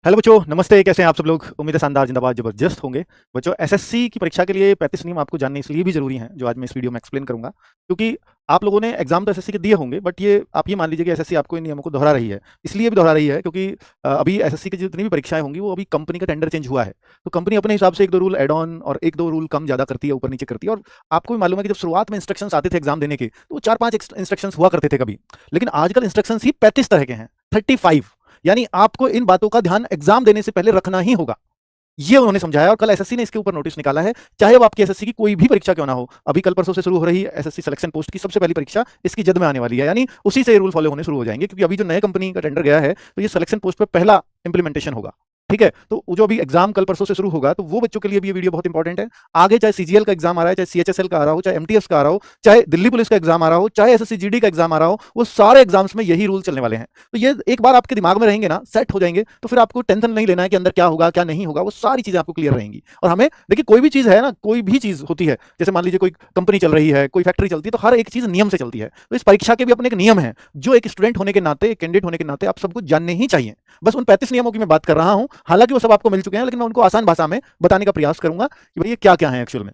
Hello बच्चों, नमस्ते। कैसे हैं आप सब लोग? उम्मीद है शानदार, जिंदाबाद, जबरदस्त होंगे। बच्चों, एसएससी की परीक्षा के लिए 35 नियम आपको जानने इसलिए भी जरूरी हैं, जो आज मैं इस वीडियो में एक्सप्लेन करूंगा। क्योंकि आप लोगों ने एग्जाम तो एसएससी के दिए होंगे, बट ये आप ये मान लीजिए कि एसएससी आपको इन नियमों को दोहरा रही है। इसलिए भी दोहरा रही है क्योंकि अभी एसएससी की जितनी भी परीक्षाएं होंगी वो अभी कंपनी का टेंडर चेंज हुआ है। तो कंपनी अपने हिसाब से एक दो रूल एड ऑन और एक दो रूल कम ज्यादा करती है, ऊपर नीचे करती है। और आपको भी मालूम है कि जब शुरुआत में इंस्ट्रक्शंस आते थे एग्जाम देने के, तो 4-5 इंस्ट्रक्शंस हुआ करते थे कभी। लेकिन आजकल इंस्ट्रक्शंस ही 35 तरह के हैं, 35। यानी आपको इन बातों का ध्यान एग्जाम देने से पहले रखना ही होगा। ये उन्होंने समझाया और कल एसएससी ने इसके ऊपर नोटिस निकाला है। चाहे वो आपकी एसएससी की कोई भी परीक्षा क्यों ना हो, अभी कल परसों से शुरू हो रही है एसएससी सिलेक्शन पोस्ट की सबसे पहली परीक्षा, इसकी जद में आने वाली है। यानी उसी से ये रूल फॉलो होने शुरू हो जाएंगे, क्योंकि अभी जो नए कंपनी का टेंडर गया है, तो ये सिलेक्शन पोस्ट पर पहला इंप्लीमेंटेशन होगा। ठीक है, तो जो अभी एग्जाम कल परसों से शुरू होगा, तो वो बच्चों के लिए भी ये वीडियो बहुत इंपॉर्टेंट है। आगे चाहे सीजीएल का एग्जाम आ रहा है, चाहे सीएचएसएल का आ रहा हो, चाहे एमटीएस का आ रहा हो, चाहे दिल्ली पुलिस का एग्जाम आ रहा हो, चाहे एसएससी जीडी का एग्जाम आ रहा हो, वो सारे एग्जाम्स में यही रूल चलने वाले हैं। तो ये एक बार आपके दिमाग में रहेंगे ना, सेट हो जाएंगे, तो फिर आपको टेंशन नहीं लेना है कि अंदर क्या होगा क्या नहीं होगा। वो सारी चीजें आपको क्लियर रहेंगी। और हमें देखिए, कोई भी चीज है ना, कोई भी चीज होती है, जैसे मान लीजिए कोई कंपनी चल रही है, कोई फैक्ट्री चलती है, तो हर एक चीज नियम से चलती है। तो इस परीक्षा के भी अपने एक नियम है, जो एक स्टूडेंट होने के नाते, एक कैंडिडेट होने के नाते आप सबको जानने ही चाहिए। बस उन 35 नियमों की मैं बात कर रहा हूं। हालांकि वो सब आपको मिल चुके हैं, लेकिन मैं उनको आसान भाषा में बताने का प्रयास करूंगा कि भाई ये क्या क्या है एक्चुअल में।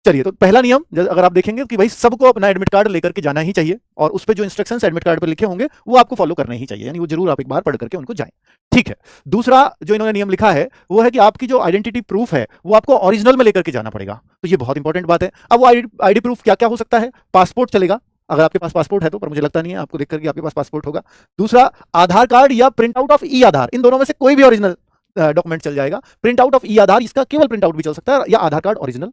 चलिए, तो पहला नियम अगर आप देखेंगे कि भाई सबको अपना एडमिट कार्ड लेकर के जाना ही चाहिए, और उस पर जो इंस्ट्रक्शंस एडमिट कार्ड पर लिखे होंगे वो आपको फॉलो करने ही चाहिए। यानी वो जरूर आप एक बार पढ़ करके उनको जाएं। ठीक है। दूसरा जो इन्होंने नियम लिखा है वो है कि आपकी जो आइडेंटिटी प्रूफ है वो आपको ओरिजिनल में लेकर के जाना पड़ेगा। तो ये बहुत इंपॉर्टेंट बात है। अब वो आईडी प्रूफ क्या क्या हो सकता है? पासपोर्ट चलेगा, अगर आपके पास पासपोर्ट है तो, पर मुझे लगता नहीं है आपको देख करके आपके पास पासपोर्ट होगा। दूसरा, आधार कार्ड या प्रिंट आउट ऑफ ई आधार, इन दोनों में से कोई भी ओरिजिनल डॉक्यूमेंट चल जाएगा। प्रिंट आउट ऑफ ई आधार, इसका केवल प्रिंट आउट भी चल सकता है, या आधार कार्ड ओरिजिनल।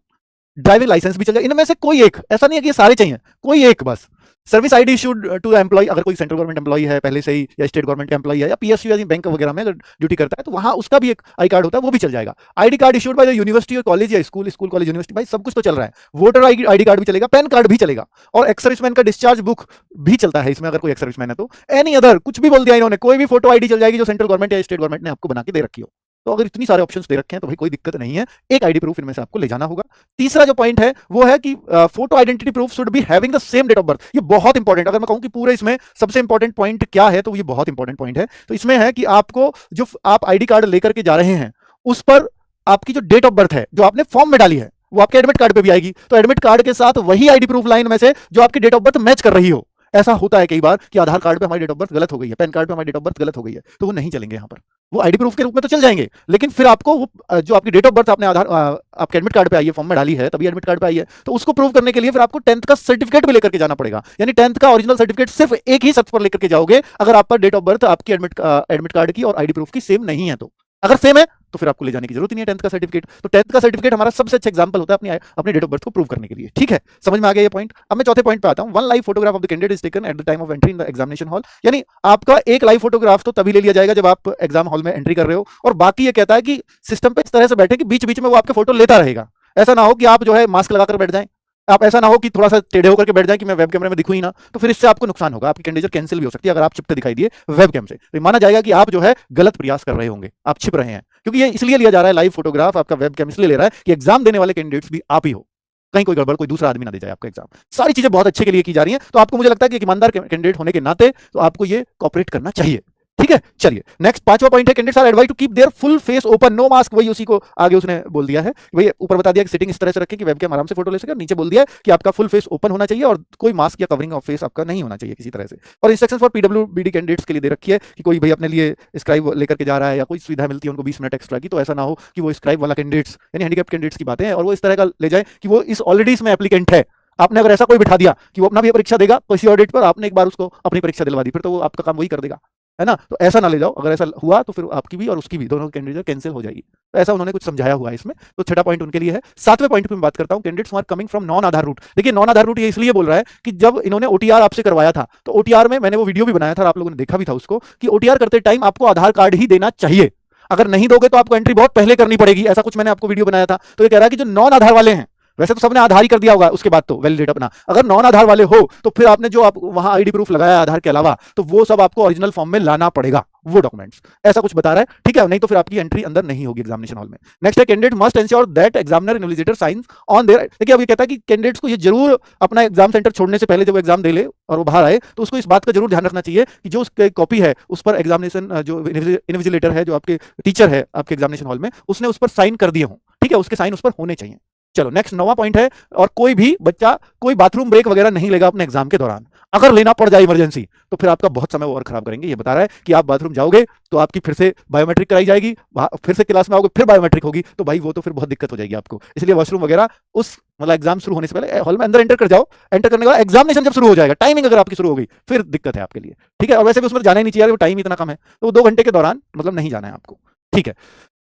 ड्राइविंग लाइसेंस भी चल जाएगा। इनमें से कोई एक, ऐसा नहीं है कि ये सारे चाहिए, कोई एक बस। Service ID issued to employ, अगर कोई सेंट्रल गवर्नमेंट एम्प्लॉय है पहले से ही, या स्टेट गवर्नमेंट का एम्प्लॉय है, या पीएसयू या बैंक वगैरह में अगर ड्यूटी करता है, तो वहां उसका भी एक आई कार्ड होता है, वो भी चल जाएगा। ID card issued by the university और कॉलेज या स्कूल कॉलेज यूनिवर्सिटी, भाई सब कुछ तो चल रहा है। वोटर आईडी कार्ड भी चलेगा, पैन कार्ड भी चलेगा, और एक्स सर्विसमैन का डिस्चार्ज बुक भी चलता है इसमें, अगर कोई एक्स सर्विसमैन है तो। एनी अदर, कुछ भी बोल दिया इन्होंने, कोई भी फोटो आईडी चल जाएगी जो सेंट्रल गवर्नमेंट या स्टेट गवर्नमेंट ने आपको बना के दे रखी हो। तो अगर इतनी सारे ऑप्शंस दे रखे हैं तो भाई कोई दिक्कत नहीं है, एक आईडी प्रूफ इनमें से आपको ले जाना होगा। तीसरा जो पॉइंट है वो है कि photo identity proof should be having the same date of birth. ये बहुत इंपॉर्टेंट, अगर मैं कहूं कि पूरे इसमें सबसे इंपॉर्टेंट पॉइंट क्या है, तो ये बहुत इंपॉर्टेंट पॉइंट है। तो इसमें है कि आपको जो आप आईडी कार्ड लेकर के जा रहे हैं, उस पर आपकी जो डेट ऑफ बर्थ है जो आपने फॉर्म में डाली है, वो आपके एडमिट कार्ड पे भी आएगी। तो एडमिट कार्ड के साथ वही आईडी प्रूफ लाइन में से जो आपकी डेट ऑफ बर्थ मैच कर रही हो। ऐसा होता है कई बार कि आधार कार्ड पे हमारी डेट ऑफ बर्थ गलत हो गई है, पैन कार्ड पे हमारी डेट ऑफ बर्थ गलत हो गई है, तो वो नहीं चलेंगे यहाँ पर। वो आईडी प्रूफ के रूप में तो चल जाएंगे, लेकिन फिर आपको वो जो आपकी डेट ऑफ बर्थ आपने आपके एडमिट कार्ड पे आई है, फॉर्म में डाली है, तभी एडमिट कार्ड पे आई है, तो उसको प्रूव करने के लिए फिर आपको 10th का सर्टिफिकेट भी लेकर के जाना पड़ेगा। यानी 10th का ओरिजिनल सर्टिफिकेट सिर्फ एक ही शर्त पर लेकर के जाओगे, अगर आप पर डेट ऑफ बर्थ आपकी एडमिट कार्ड की और आईडी प्रूफ की सेम नहीं है तो। अगर सेम है तो फिर आपको ले जाने की जरूरत नहीं है 10th का सर्टिफिकेट। तो 10th का सर्टिफिकेट हमारा सबसे अच्छा एग्जांपल होता है अपनी डेट ऑफ बर्थ को प्रूव करने के लिए। ठीक है, समझ में आ गया ये पॉइंट। अब मैं चौथे पॉइंट पे आता हूं। One live photograph of the candidate is taken at the time of entry in the examination hall. यानी आपका एक लाइव फोटोग्राफ तो तभी ले लिया जाएगा जब आप एग्जाम हॉल में एंट्री कर रहे हो। और बाकी ये कहता है कि सिस्टम पे इस तरह से बैठे कि बीच बीच में वो आपके फोटो लेता रहेगा। ऐसा ना हो कि आप जो है मास्क लगाकर बैठ जाएं, आप ऐसा ना हो कि थोड़ा सा टेढ़े होकर के बैठ जाए कि मैं वेब कैमरे में दिखूं ही ना, तो फिर इससे आपको नुकसान होगा, आपकी कैंडिडेट कैंसिल भी हो सकती है अगर आप छिपते दिखाई दिए वेब कैम से। तो माना जाएगा कि आप जो है गलत प्रयास कर रहे होंगे, आप छिप रहे हैं। क्योंकि ये इसलिए लिया जा रहा है लाइव फोटोग्राफ, आपका वेब कैम इसलिए ले रहा है कि एग्जाम देने वाले कैंडिडेट्स भी आप ही हो, कहीं कोई गड़बड़ कोई दूसरा आदमी ना दे जाए आपका एग्जाम। सारी चीजें बहुत अच्छे के लिए की जा रही हैं। तो आपको, मुझे लगता है कि एक ईमानदार कैंडिडेट होने के नाते तो आपको ये कॉपरेट करना चाहिए। ठीक है, चलिए नेक्स्ट पांचवा पॉइंट है, candidates are advised to keep their full face open, no mask. वही उसी को आगे उसने बोल दिया है, वही ऊपर बता दिया कि सेटिंग इस तरह से रखें कि वेबकैम आराम से फोटो ले सके, और नीचे बोल दिया है कि आपका फुल फेस ओपन होना चाहिए और कोई मास्क या कवरिंग ऑफ फेस आपका नहीं होना चाहिए किसी तरह से। और इंस्ट्रक्शंस फॉर पीडब्ल्यूबीडी कैंडिडेट्स के लिए दे रखी है कि कोई भाई अपने लिए स्क्राइब लेकर के जा रहा है या कोई सुविधा मिलती है उनको 20 मिनट एक्स्ट्रा की, तो ऐसा ना हो कि वो स्क्राइब वाला कैंडिडेट्स यानी हैंडीकैप कैंडिडेट्स की बातें हैं और वो इस तरह का ले जाए कि वो इस ऑलरेडी इसमें एप्लीकेंट है। आपने अगर ऐसा कोई बिठा दिया कि वो अपना भी परीक्षा देगा किसी और डेट पर, आपने एक बार उसको अपनी परीक्षा दिलवा दी, फिर तो वो आपका काम वही कर देगा, है ना। तो ऐसा ना ले जाओ, अगर ऐसा हुआ तो फिर आपकी भी और उसकी भी, दोनों कैंडिडेट कैंसिल हो जाएगी। तो ऐसा उन्होंने कुछ समझाया हुआ है इसमें। तो छठा पॉइंट उनके लिए है। सातवें पॉइंट पे मैं बात करता हूं, candidates are coming from non Aadhaar route. देखिए, नॉन आधार रूट ये इसलिए बोल रहा है कि जब इन्होंने ओटीआर आपसे करवाया था, तो ओटीआर में मैंने वो वीडियो भी बनाया था और आप लोगों ने देखा भी था उसको, कि ओटीआर करते टाइम आपको आधार कार्ड ही देना चाहिए। अगर नहीं दोगे तो आपको एंट्री बहुत पहले करनी पड़ेगी, ऐसा कुछ मैंने आपको वीडियो बनाया था। तो ये कह रहा है कि जो नॉन आधार वाले हैं, वैसे तो सबने आधार ही कर दिया होगा उसके बाद तो वैलिडेट अपना, अगर नॉन आधार वाले हो तो फिर आपने जो आप वहां आईडी प्रूफ लगाया आधार के अलावा, तो वो सब आपको ओरिजिनल फॉर्म में लाना पड़ेगा, वो डॉक्यूमेंट्स, ऐसा कुछ बता रहा है, ठीक है, नहीं तो फिर आपकी एंट्री अंदर नहीं होगी एग्जामिनेशन हॉल में। नेक्स्ट है candidate must ensure that examiner invigilator science on their, देखिए अब ये कहता है कि कैंडिडेट्स को ये जरूर अपना एग्जाम सेंटर छोड़ने से पहले जब वो एग्जाम दे ले और वो बाहर आए तो उसको इस बात का जरूर ध्यान रखना चाहिए कि जो उसकी कॉपी है उस पर एग्जामिनेशन जो इन्विजिलेटर है, जो आपके टीचर है आपके एग्जामिनेशन हॉल में, उसने उस पर साइन कर दिए हों, ठीक है, उसके साइन उस पर होने चाहिए। चलो नेक्स्ट 9वां पॉइंट है, और कोई भी बच्चा कोई बाथरूम ब्रेक वगैरह नहीं लेगा अपने एग्जाम के दौरान। अगर लेना पड़ जाए इमरजेंसी तो फिर आपका बहुत समय और खराब करेंगे। ये बता रहा है कि आप बाथरूम जाओगे तो आपकी फिर से बायोमेट्रिक कराई जाएगी, फिर से क्लास में आओगे फिर बायोमेट्रिक होगी, तो भाई वो तो फिर बहुत दिक्कत हो जाएगी आपको। इसलिए वॉशरूम वगैरह उस मतलब एग्जाम शुरू होने से पहले हॉल में अंदर एंटर कर जाओ, एंटर करने के बाद एग्जामिनेशन जब शुरू हो जाएगा, टाइमिंग अगर आपकी शुरू हो गई फिर दिक्कत है आपके लिए, ठीक है। और वैसे भी उसमें जाना ही नहीं चाहिए, वो टाइम इतना कम है, तो 2 घंटे के दौरान मतलब नहीं जाना है आपको, ठीक है।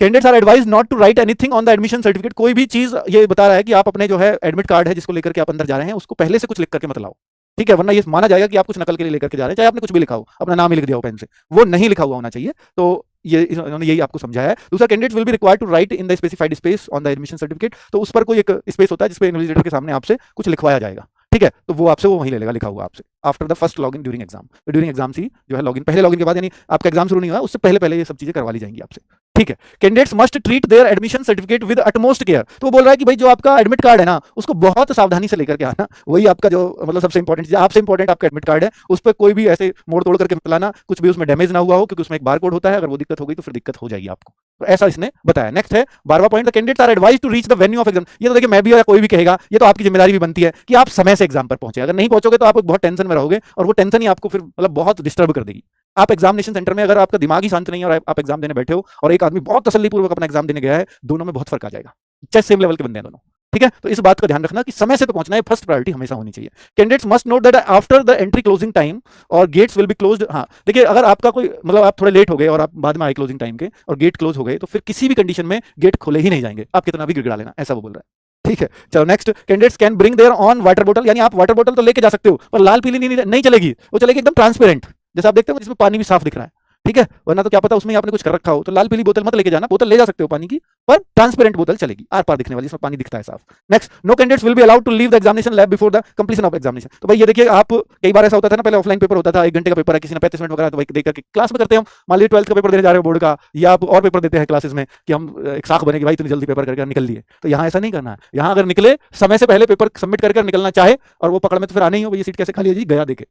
Candidates are advise not to write anything on the admission certificate, कोई भी चीज ये बता रहा है कि आप अपने जो है एडमिट कार्ड है जिसको लेकर के आप अंदर जा रहे हैं उसको पहले से कुछ लिख करके मत लाओ, ठीक है, वरना ये माना जाएगा कि आप कुछ नकल के लिए लेकर के जा रहे हैं, चाहे आपने कुछ भी लिखा हो, अपना नाम ही लिख दिया हो पेन से, वो नहीं लिखा हुआ होना चाहिए। तो ये इन्होंने यही आपको समझाया है। दूसरा, candidate will be required to write in the specified space on the admission certificate, तो उस पर कोई एक स्पेस होता है जिसपे इन्विजिलेटर के सामने आपसे कुछ लिखवाया जाएगा, ठीक है, तो वो आपसे वो वहीं ले लेगा लिखा हुआ आपसे। After the first login during exam, तो ड्यूरिंग एग्जाम ही जो है लॉगिन, पहले लॉगिन के बाद यानी आपका एग्जाम शुरू नहीं हुआ उससे पहले पहले ये सब चीजें करवा ली जाएंगी आपसे, ठीक है। Candidates must treat their admission certificate with utmost care, तो वो बोल रहा है कि भाई जो आपका एडमिट कार्ड है ना उसको बहुत सावधानी से लेकर के आना, वही आपका जो मतलब सबसे इंपॉर्टेंट चीज, आपसे इंपॉर्टेंट आपका एडमिट कार्ड है, उस पर कोई भी ऐसे मोड़ तोड़ करके मत लाना, कुछ भी उसमें डैमेज ना हुआ हो, क्योंकि उसमें एक बार कोड होता है, अगर वो दिक्कत हो गई तो फिर दिक्कत हो जाएगी आपको, तो ऐसा इसने बताया। नेक्स्ट है 12वां point, the candidates are advised to reach the venue of exam, ये तो देखिए मैं भी या कोई भी कहेगा, ये तो आपकी जिम्मेदारी भी बनती है कि आप समय से एग्जाम पर पहुंचे, अगर नहीं पहुंचोगे तो आप बहुत टेंशन में रहोगे और वो टेंशन ही आपको फिर मतलब बहुत डिस्टर्ब कर देगी। आप एग्जामिनेशन सेंटर में अगर आपका दिमाग ही शांत नहीं है और आप एग्जाम देने बैठे हो और एक आदमी बहुत तसल्लीपूर्वक अपना एग्जाम देने गया है, दोनों में बहुत फर्क आ जाएगा, चाहे सेम लेवल के बंदे हैं दोनों, ठीक है। तो इस बात का ध्यान रखना कि समय से तो पहुंचना है, फर्स्ट प्रायोरिटी हमेशा होनी चाहिए। Candidates must note that after the entry closing time और गेट्स विल बी क्लोज्ड, हाँ देखिए अगर आपका कोई मतलब आप थोड़े लेट हो गए और आप बाद में आए क्लोजिंग टाइम के और गेट क्लोज हो गए तो फिर किसी भी कंडीशन में गेट खोले ही नहीं जाएंगे, आप कितना भी गिड़गिड़ा लेना, ऐसा वो बोल रहा है, ठीक है। चलो next, candidates can bring their on water बोतल, यानी आप वाटर बोतल तो लेके जा सकते हो पर लाल पीली नहीं चलेगी, वो चलेगी एकदम ट्रांसपेरेंट, जैसे आप देखते हो जिसमें पानी भी साफ दिख रहा है, ठीक है, वरना तो क्या पता उसमें आपने कुछ कर रखा हो, तो लाल पीली बोतल मत लेके जाना, बोतल ले जा सकते हो पानी की पर ट्रांसपेरेंट बोतल चलेगी, आर पार दिखने वाली, जिसमें पानी दिखता है साफ। Next, no candidates will be allowed to leave the examination lab before the completion of examination, तो भाई ये देखिए आप कई बार ऐसा होता था ना, पहले ऑफलाइन पेपर होता था, 1 घंटे का पेपर है, किसी ने 35 मिनट वगैरह तो देख करके क्लास में करते हैं हम, मान लीजिए 12th का पेपर देने जा रहे हो बोर्ड का, या आप और पेपर देते हैं क्लासेस में कि हम एक साख बने कि भाई इतनी जल्दी पेपर करके निकल लिए, तो यहाँ ऐसा नहीं करना है, यहाँ अगर निकले समय से पहले पेपर सबमिट करके निकलना चाहे और वो पकड़ में तो फिर आने ही हो, ये सीट कैसे खाली है जी, गया देखे,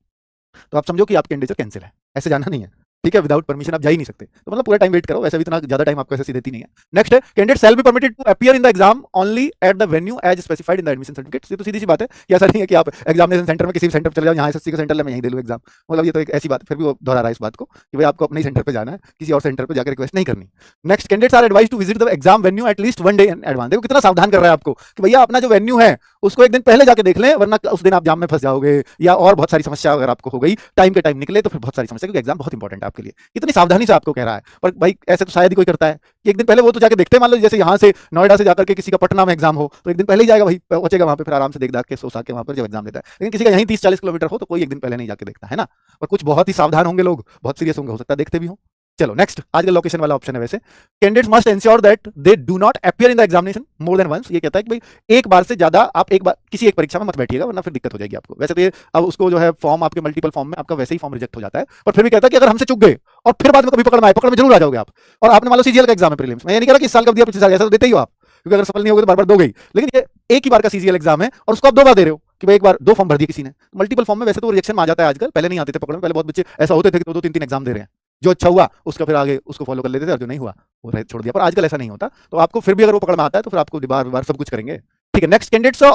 तो आप समझो कि आपके इंडिकेटर कैंसिल है, ऐसे जाना नहीं है, ठीक है, विदाउट परमिशन आप जा ही नहीं सकते, तो मतलब पूरा टाइम वेट करो, वैसे भी इतना ज्यादा टाइम आपको एसएससी देती नहीं है। नेक्स्ट है, candidate shall be permitted to appear in the exam only at the venue as specified in the admission certificate, ये तो सीधी सी बात है कि ऐसा नहीं है कि आप एग्जामिनेशन सेंटर में किसी भी सेंटर पर चले जाओ, यहाँ एसएससी का सेंटर है मैं यहीं दे लूँ एग्जाम, मतलब ये तो एक ऐसी बात, फिर भी वो दोहरा रहा है इस बात को कि भाई आपको अपने ही सेंटर पर जाना है, किसी और सेंटर पर जाकर रिक्वेस्ट नहीं करनी। Next, candidates are advised to visit the exam venue at least 1 day in advance, देखो कितना सावधान कर रहा है आपको कि भैया अपना जो वेन्यू है उसको एक दिन पहले जाके देख लें, वरना उस दिन आप जाम में फंस जाओगे या और बहुत सारी समस्या अगर आपको हो गई, टाइम के टाइम निकले तो फिर बहुत सारी समस्या, क्योंकि एग्जाम बहुत इंपॉर्टेंट है आपके लिए, इतनी सावधानी से आपको कह रहा है। पर भाई ऐसे तो शायद ही कोई करता है कि एक दिन पहले वो तो जाके देखते हैं, मान लो जैसे यहाँ से नोएडा से जाकर के किसी का पटना में एग्जाम हो तो एक दिन पहले ही जाएगा, भाई पहुंचेगा वहां पे, फिर आराम से देख दाख के सो सा के वहां पर जब एग्जाम देता है। लेकिन किसी का यहीं 30-40 किलोमीटर हो तो कोई एक दिन पहले नहीं जाके देखता है ना, और कुछ बहुत ही सावधान होंगे लोग, बहुत सीरियस होंगे, हो सकता है देखते भी हो। चलो नेक्स्ट, आज का लोकेशन वाला ऑप्शन है वैसे, candidates must ensure that they do not appear in the examination more than once, ये कहता है कि भाई एक बार से ज्यादा आप एक बार किसी एक परीक्षा में मत बैठिएगा, वरना फिर दिक्कत हो जाएगी आपको। वैसे तो ये अब उसको जो है फॉर्म आपके मल्टीपल फॉर्म में आपका वैसे ही फॉर्म रिजेक्ट हो जाता है, पर फिर भी कहता है कि अगर हमसे चुक गए और फिर बाद में कभी पकड़ में आए, पकड़ में जरूर आ जाओगे आप, और आपने मान लो सीजीएल का एग्जाम है प्रीलिम्स, मैं ये नहीं कह रहा कि इस साल कब दिया पिछले साल, ऐसा तो देते ही हो आप, क्योंकि अगर सफल नहीं होगे तो बार बार दो गई, लेकिन ये एक ही बार का सीजीएल एग्जाम है और उसको आप 2 बार दे रहे हो कि भाई एक बार 2 फॉर्म भर दिए किसी ने, मल्टीपल फॉर्म में वैसे तो रिजेक्शन में आ जाता है आजकल, पहले नहीं आते थे पकड़ में, पहले बहुत बच्चे ऐसा होते थे कि 2-2 3-3 एग्जाम दे रहे हैं, जो अच्छा हुआ उसका फिर आगे उसको फॉलो कर लेते थे और जो नहीं हुआ वो छोड़ दिया, पर आजकल ऐसा नहीं होता, तो आपको फिर भी अगर वो पकड़ में आता है तो फिर आपको बार बार सब कुछ करेंगे, ठीक है। Next, candidature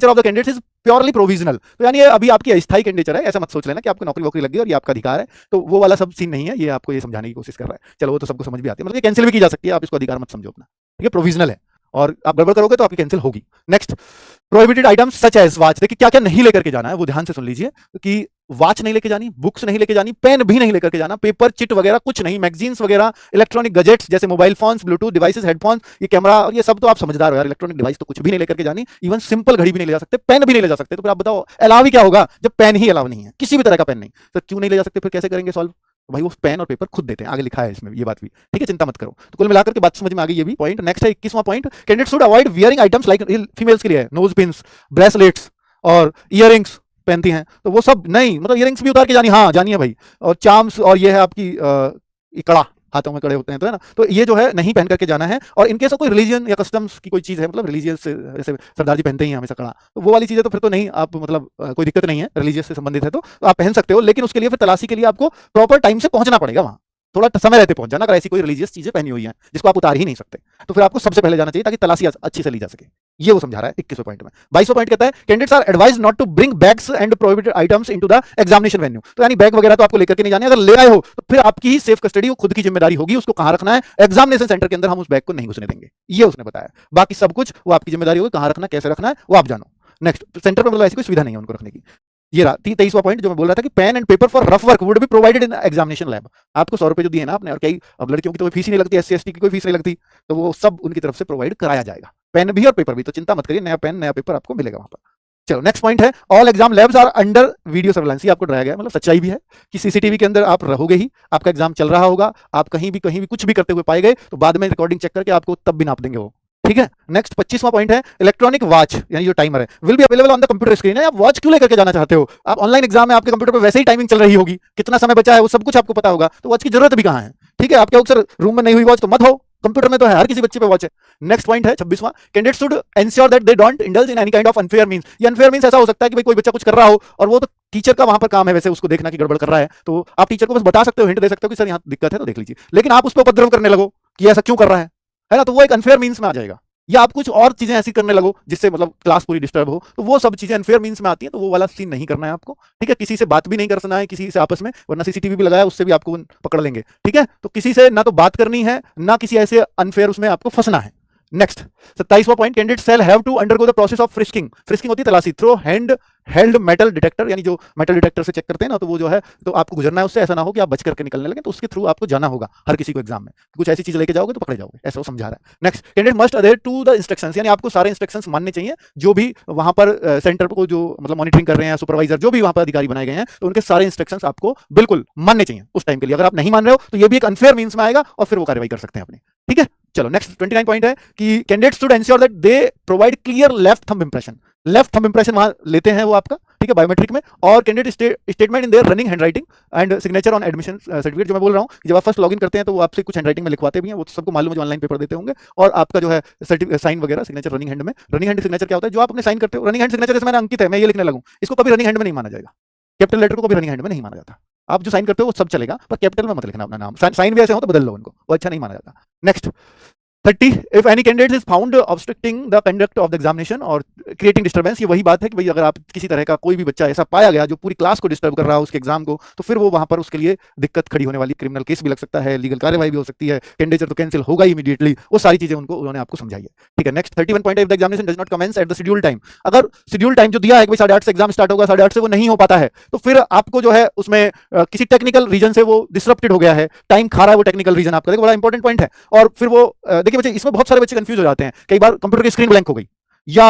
of the candidates is purely provisional, तो यानी ये अभी आपकी अस्थायी कैंडिडेचर है, ऐसा मत सोच लेना कि आपको नौकरी वोकरी लग गई और ये आपका अधिकार है, तो वो वाला सब सीन नहीं है, ये आपको ये समझाने की कोशिश कर रहा है। चलो वो तो सबको समझ भी आती है, मतलब ये कैंसिल भी की जा सकती है, आप इसको अधिकार मत समझो अपना, ठीक है, प्रोविजनल है और आप गड़बड़ करोगे तो आपकी कैंसिल होगी। Next, prohibited items such as watch, देखिए क्या क्या नहीं लेकर के जाना है वो ध्यान से सुन लीजिए कि वॉच नहीं लेके जानी, बुक्स नहीं लेके जानी, पेन भी नहीं लेकर के जाना, पेपर चिट वगैरह कुछ नहीं, मैगजीन्स वगैरह, इलेक्ट्रॉनिक गजेट्स जैसे mobile phones, Bluetooth devices, headphones, ये कैमरा और ये सब तो आप समझदार हो यार, इलेक्ट्रॉनिक डिवाइस तो कुछ भी नहीं लेकर के जानी, इवन सिंपल घड़ी भी नहीं ले जा सकते, पेन भी नहीं ले जा सकते, तो फिर आप बताओ अलाव ही क्या होगा जब पेन ही अलाव नहीं है, किसी भी तरह का पेन नहीं, तो क्यों नहीं ले जा सकते, फिर कैसे करेंगे सॉल्व, तो भाई वो पेन और पेपर खुद देते हैं, आगे लिखा है इसमें ये बात भी, ठीक है, चिंता मत करो। तो कुल मिलाकर के बात समझ में आ गई ये भी पॉइंट। नेक्स्ट है 21वां point, candidate should avoid wearing items like, females के लिए है, नोज पिन्स, ब्रेसलेट्स और इयररिंग्स पहनती हैं, तो वो सब नहीं, मतलब इयररिंग्स भी उतार के जानी, हाँ जानिए भाई, और चार्म्स और ये है आपकी ये कड़ा हाथों में कड़े होते हैं, तो है ना, तो ये जो है नहीं पहन करके जाना है। और इनकेस ऑफ कोई रिलीजन या कस्टम्स की कोई चीज़ है, मतलब रिलीजियस जैसे सरदार जी पहनते ही हैं हमेशा कड़ा, तो वो वाली चीज़ें तो फिर तो नहीं, आप मतलब कोई दिक्कत नहीं है, रिलीजियस से संबंधित है तो आप पहन सकते हो, लेकिन उसके लिए फिर तलाशी के लिए आपको प्रॉपर टाइम से पहुंचना पड़ेगा वहाँ, थोड़ा समय रहते पहुंच जाना। अगर ऐसी कोई रिलीजियस चीजें पहनी हुई हैं जिसको आप उतार ही नहीं सकते, तो फिर आपको सबसे पहले जाना चाहिए ताकि तलाशी अच्छी से ली जा सके। ये वो समझा रहा है 21वें पॉइंट में। 22वां पॉइंट कहता है candidates are advise not to bring bags and prohibited items into the examination venue. तो यानी बैग वगैरह तो आपको लेकर के नहीं जाने, अगर ले आए हो तो फिर आपकी ही सेफ कस्टडी, वो खुद की जिम्मेदारी होगी, उसको कहां रखना है, एग्जामिनेशन सेंटर के अंदर हम उस बैग को नहीं घुसने देंगे, ये उसने बताया। बाकी सब कुछ वो आपकी जिम्मेदारी होगी, कहां रखना, कैसे रखना है वो आप जानो। नेक्स्ट, सेंटर पर मतलब ऐसी कोई सुविधा नहीं है उनको रखने की। ये रहा 23वां पॉइंट जो मैं बोल रहा था कि pen and paper for rough work would be provided in examination lab. आपको 100 रुपए जो दिए ना आपने, और कई अब लड़कियों की तो फीस ही नहीं लगती, SC ST की कोई फीस नहीं लगती, तो वो सब उनकी तरफ से प्रोवाइड कराया जाएगा, पेन भी और पेपर भी, तो चिंता मत करिए, नया पेन नया पेपर आपको मिलेगा वहां पर। चलो नेक्स्ट पॉइंट है all exam labs are under video surveillance. ये आपको डराया गया, मतलब सच्चाई भी है कि CCTV के अंदर आप रहोगे ही, आपका एग्जाम चल रहा होगा, आप कहीं भी कुछ भी करते हुए पाए गए तो बाद में रिकॉर्डिंग चेक करके आपको तब भी नाप देंगे वो, ठीक है। नेक्स्ट 25वां पॉइंट है इलेक्ट्रॉनिक वॉच, यानी जो टाइमर है will be available on the computer screen है। आप वॉच क्यों लेकर के जाना चाहते हो? आप ऑनलाइन एग्जाम में आपके कंप्यूटर पर वैसे ही टाइमिंग चल रही होगी, कितना समय बचा है वो सब कुछ आपको पता होगा, तो वॉच की जरूरत भी कहां है, ठीक है। आपके अक्सर रूम में नहीं हुई वॉच तो मत हो, कंप्यूटर में तो है, हर किसी बच्चे पे वॉच है। नेक्स्ट पॉइंट है 26वां, candidates should ensure that they don't indulge in any kind of unfair means. ये अनफेयर मींस ऐसा हो सकता है कि भाई कोई बच्चा कुछ कर रहा हो और वो तो टीचर का वहां पर काम है वैसे उसको देखना कि गड़बड़ कर रहा है, तो आप टीचर को बस बता सकते हो, हिंट दे सकते हो कि सर यहाँ दिक्कत है तो देख लीजिए, लेकिन आप उस पर उपद्रव करने लगो कि ऐसा क्यों कर रहा है ना, तो वो एक अनफेयर मींस में आ जाएगा। या आप कुछ और चीजें ऐसी करने लगो जिससे मतलब क्लास पूरी डिस्टर्ब हो, तो वो सब चीजें अनफेयर मींस में आती हैं, तो वो वाला सीन नहीं करना है आपको, ठीक है। किसी से बात भी नहीं करना है किसी से आपस में, वरना CCTV भी लगाया उससे भी आपको पकड़ लेंगे, ठीक है। तो किसी से ना तो बात करनी है ना किसी ऐसे अनफेयर उसमें आपको फंसना है। नेक्स्ट 27वां point, candidate shall have to undergo the process of frisking. Frisking होती है तलाशी through hand held metal detector, यानी जो मेटल डिटेक्टर से चेक करते हैं ना, तो वो जो है तो आपको गुजरना है उससे, ऐसा ना हो कि आप बच करके निकलने लगे, तो उसके थ्रू आपको जाना होगा हर किसी को एग्जाम में, कुछ ऐसी चीज लेके जाओगे तो पकड़े जाओगे, ऐसा वो समझा रहा है। Next, candidate must adhere to the instructions, यानी आपको सारे इंस्ट्रक्शंस मानने चाहिए, जो भी वहां पर सेंटर को जो मतलब मॉनिटरिंग कर रहे हैं, सुपरवाइजर जो भी वहां पर अधिकारी बनाए गए हैं, तो उनके सारे इंस्ट्रक्शंस आपको बिल्कुल मानने चाहिए उस टाइम के लिए। अगर आप नहीं मान रहे हो तो ये भी एक अनफेयर मींस में आएगा और फिर वो कार्रवाई कर सकते हैं अपनी, ठीक है। चलो नेक्स्ट 29 पॉइंट है कि candidates should ensure that they provide clear left thumb impression. Left thumb impression वहां लेते हैं वो आपका, ठीक है, बायोमेट्रिक में, और candidate statement in their running handwriting and signature on admission certificate. जो मैं बोल रहा हूं, जब आप फर्स्ट लॉगिन करते हैं तो वो आपसे कुछ हैंडराइटिंग में लिखवाते भी हैं, वो तो सबको मालूम है जो ऑनलाइन पेपर देते होंगे, और आपका जो है साइन वगैरह सिग्नेचर रनिंग हैंड में। रनिंग हैंड सिग्नेचर क्या होता है? जो आप अपने साइन करते हो, रनिंग हैंड सिग्नेचर जैसे मैंने अंकित है मैं ये लिखने लगूं, इसको कभी रनिंग हैंड में नहीं माना जाएगा, कैपिटल लेटर को कभी रनिंग हैंड में नहीं माना जाता। आप जो साइन करते हो वो सब चलेगा, पर कैपिटल में मत लिखना अपना नाम, साइन भी ऐसे हो तो बदल लो उनको, वो अच्छा नहीं माना जाता। Next 30, if any candidate is found obstructing the conduct of the examination or creating disturbance, ये वही बात है कि भाई अगर आप किसी तरह का कोई भी बच्चा ऐसा पाया गया जो पूरी क्लास को डिस्टर्ब कर रहा है उसके एग्जाम को, तो फिर वो वहां पर उसके लिए दिक्कत खड़ी होने वाली, क्रिमिनल केस भी लग सकता है, लीगल कार्रवाई भी हो सकती है, कैंडिडेट तो कैंसिल होगा ही इमीडिएटली, वो सारी चीजें उन्होंने आपको समझाई है, ठीक है। Next 31 point, if the examination does not commence at the schedule time. अगर शेड्यूल टाइम जो दिया है कि भाई 8:30 से एग्जाम स्टार्ट होगा, 8:30 से वो नहीं हो पाता है, तो फिर आपको जो है उसमें किसी टेक्निकल रीजन से वो डिसरप्टेड हो गया है, टाइम खा रहा है वो टेक्निकल रीजन आपका, देखो बड़ा इंपॉर्टेंट पॉइंट है। और फिर वो देखिए बच्चे, इसमें बहुत सारे बच्चे कंफ्यूज हो जाते हैं, कई बार कंप्यूटर की स्क्रीन ब्लैंक हो गई या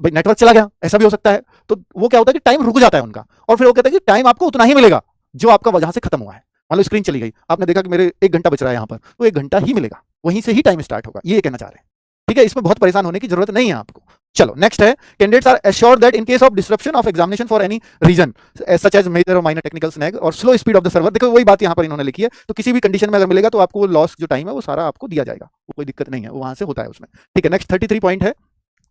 नेटवर्क चला गया, ऐसा भी हो सकता है, तो वो क्या होता है कि टाइम रुक जाता है उनका, और फिर वो कहते हैं कि टाइम आपको उतना ही मिलेगा जो आपका वजह से खत्म हुआ है। मान लो स्क्रीन चली गई, आपने देखा कि मेरे 1 घंटा बच रहा है यहाँ पर, तो 1 घंटा ही मिलेगा, वहीं से ही टाइम स्टार्ट होगा, ये कहना चाह रहे हैं, ठीक है। इसमें बहुत परेशान होने की जरूरत नहीं है आपको। चलो नेक्स्ट है, candidates are assured that in case of disruption of examination for any reason such as major और माइनर टेक्निकल स्नैग और slow speed of the server, देखो वही बात यहाँ पर इन्होंने लिखी है, तो किसी भी कंडीशन में अगर मिलेगा तो आपको लॉस जो टाइम है वो सारा आपको दिया जाएगा, वो कोई दिक्कत नहीं है, वो वहां से होता है उसमें, ठीक है। नेक्स्ट 33 पॉइंट है,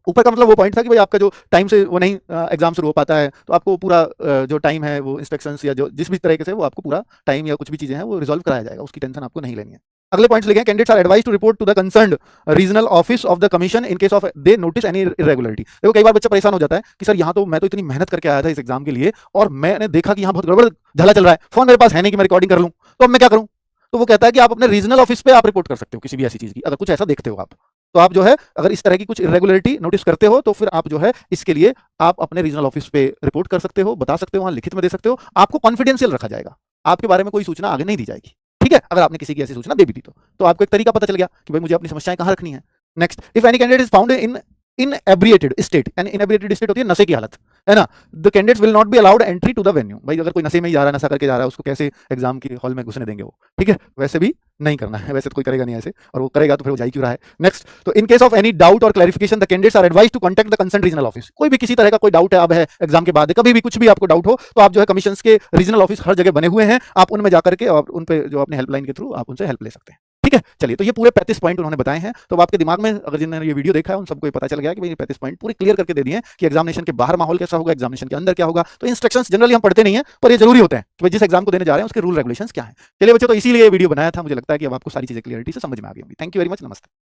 ऊपर का मतलब वो पॉइंट था कि भाई आपका जो टाइम से वो नहीं एग्जाम शुरू हो पाता है, तो आपको पूरा जो टाइम है वो इंस्पेक्शंस या जो जिस भी तरीके से वो आपको पूरा टाइम या कुछ भी चीजें हैं वो रिजॉल्व कराया जाएगा, उसकी टेंशन आपको नहीं लेनी है। अगले पॉइंट्स लिखे हैं, candidates are advise to report to the concerned regional office of the commission in case of they notice any irregularity. देखो कई बार बच्चा परेशान हो जाता है कि सर यहाँ तो मैं तो इतनी मेहनत करके आया था इस एग्जाम के लिए और मैंने देखा कि यहाँ बहुत गड़बड़ झला चल रहा है, फोन मेरे पास है नहीं कि मैं रिकॉर्डिंग कर लूँ, तो अब मैं क्या करूँ? तो वो कहता है कि आप अपने रीजनल ऑफिस पे आप रिपोर्ट कर सकते हो किसी भी ऐसी चीज की, अगर कुछ ऐसा देखते हो आप, तो आप जो है अगर इस तरह की कुछ इरेगुलरिटी नोटिस करते हो तो फिर आप जो है इसके लिए आप अपने रीजनल ऑफिस पे रिपोर्ट कर सकते हो, बता सकते हो, वहां लिखित में दे सकते हो, आपको कॉन्फिडेंशियल रखा जाएगा, आपके बारे में कोई सूचना आगे नहीं दी जाएगी, ठीक है। अगर आपने किसी की ऐसी सूचना दे भी दी तो आपको एक तरीका पता चल गया कि भाई मुझे अपनी समस्याएं कहाँ रखनी है। Next, if any candidate is found in inebriated state, यानी इनएब्रिएटेड स्टेट होती है नशे की हालत, है ना? The candidates will not be allowed entry to the venue. भाई अगर कोई नशे में ही जा रहा है, नशा करके जा रहा है, उसको कैसे एग्जाम के हॉल में घुसने देंगे वो? ठीक है, वैसे भी नहीं करना है, वैसे तो कोई करेगा नहीं ऐसे, और वो करेगा तो फिर वो जा ही क्यों रहा है। नेक्स्ट, तो in case of any doubt और clarification the candidates are advised to contact the concern regional office. कोई भी किसी तरह का कोई डाउट है, अब है एग्जाम के बाद, कभी भी कुछ भी आपको डाउट हो, तो आप जो है कमीशन के रीजनल ऑफिस हर जगह बने हुए हैं, आप उनमें जाकर के और उन पे जो अपने हेल्पलाइन के थ्रू आप उनसे हेल्प ले सकते हैं। ठीक है, चलिए, तो ये पूरे 35 पॉइंट उन्होंने बताए हैं। तो अब आपके दिमाग में अगर जिन्होंने ये वीडियो देखा है उन सबको ये पता चल गया कि भाई ये 35 पॉइंट पूरे क्लियर करके दे दिए हैं कि एग्जामिनेशन के बाहर माहौल कैसा होगा, एग्जामिनेशन के अंदर क्या होगा। तो इंस्ट्रक्शंस जनरली हम पढ़ते नहीं है, पर ये जरूरी होते हैं कि भाई जिस एग्जाम को देने जा रहे हैं उसके रूल रेगुलेशंस क्या है। चलिए बच्चों, तो इसीलिए ये वीडियो बनाया था। मुझे लगता है कि अब आपको सारी चीजें क्लियरिटी से समझ में आ गई होंगी। थैंक यू वेरी मच, नमस्ते।